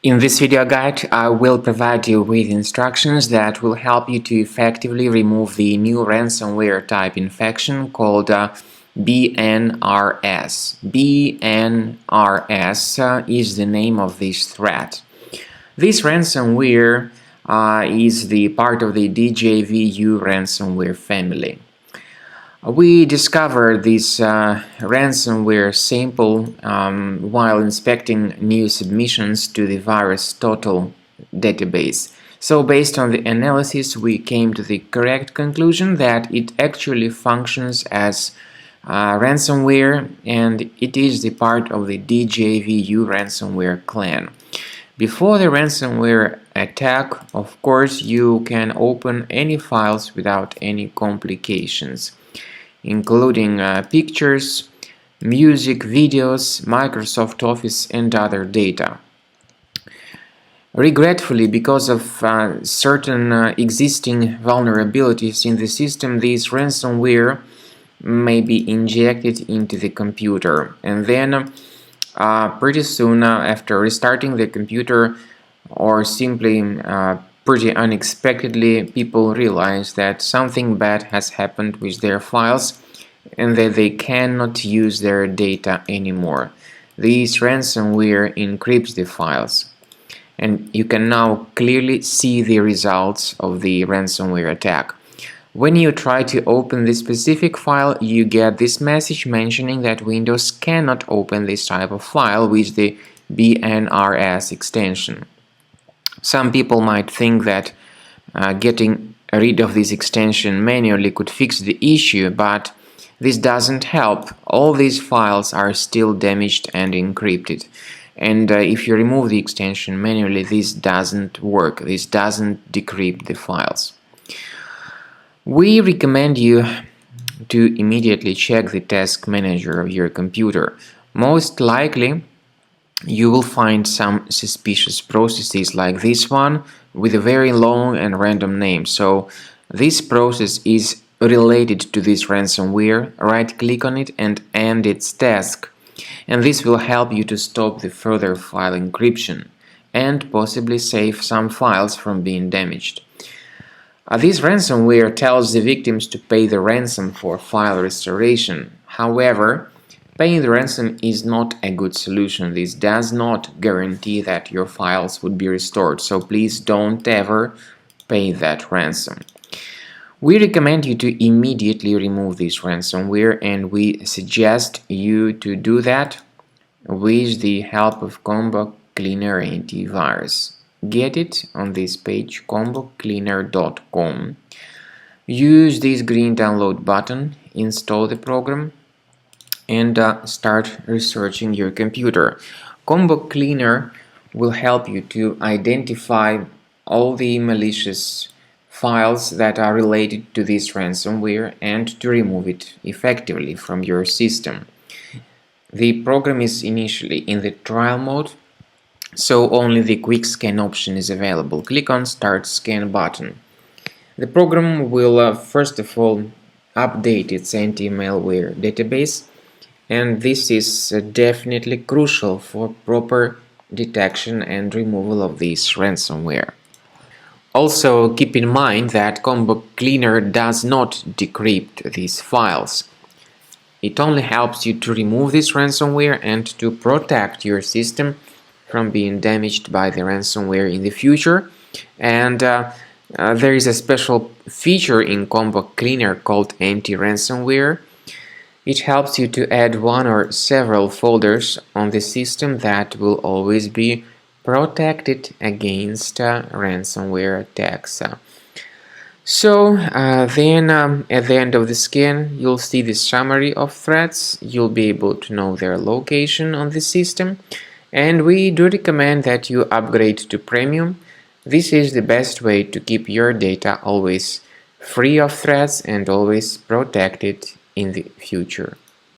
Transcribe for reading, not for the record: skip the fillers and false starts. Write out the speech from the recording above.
In this video guide, I will provide you with instructions that will help you to effectively remove the new ransomware type infection called Bnrs. Bnrs is the name of this threat. This ransomware is the part of the DJVU ransomware family. We discovered this ransomware sample while inspecting new submissions to the VirusTotal database. So based on the analysis, we came to the correct conclusion that it actually functions as ransomware, and it is the part of the DJVU ransomware clan. Before the ransomware attack, of course, you can open any files without any complications, including pictures, music, videos, Microsoft Office, and other data. Regretfully, because of certain existing vulnerabilities in the system, this ransomware may be injected into the computer, and then pretty soon after restarting the computer, or simply pretty unexpectedly, people realize that something bad has happened with their files and that they cannot use their data anymore. This ransomware encrypts the files, and you can now clearly see the results of the ransomware attack. When you try to open this specific file, you get this message mentioning that Windows cannot open this type of file with the Bnrs extension. Some people might think that getting rid of this extension manually could fix the issue, but this doesn't help. All these files are still damaged and encrypted. And if you remove the extension manually, this doesn't work. This doesn't decrypt the files. We recommend you to immediately check the task manager of your computer. Most likely, you will find some suspicious processes like this one with a very long and random name. So this process is related to this ransomware. Right-click on it and end its task. And this will help you to stop the further file encryption and possibly save some files from being damaged. This ransomware tells the victims to pay the ransom for file restoration. However, paying the ransom is not a good solution. This does not guarantee that your files would be restored, so please don't ever pay that ransom. We recommend you to immediately remove this ransomware, and we suggest you to do that with the help of Combo Cleaner antivirus. Get it on this page, combocleaner.com. Use this green download button, install the program, and start researching your computer. Combo Cleaner will help you to identify all the malicious files that are related to this ransomware and to remove it effectively from your system. The program is initially in the trial mode, so only the quick scan option is available. Click on Start Scan button. The program will first of all update its anti-malware database, and this is definitely crucial for proper detection and removal of this ransomware. Also, keep in mind that Combo Cleaner does not decrypt these files. It only helps you to remove this ransomware and to protect your system from being damaged by the ransomware in the future. And there is a special feature in Combo Cleaner called anti-ransomware. It helps you to add one or several folders on the system that will always be protected against ransomware attacks. So then at the end of the scan, you'll see the summary of threats. You'll be able to know their location on the system, and we do recommend that you upgrade to Premium. This is the best way to keep your data always free of threats and always protected in the future.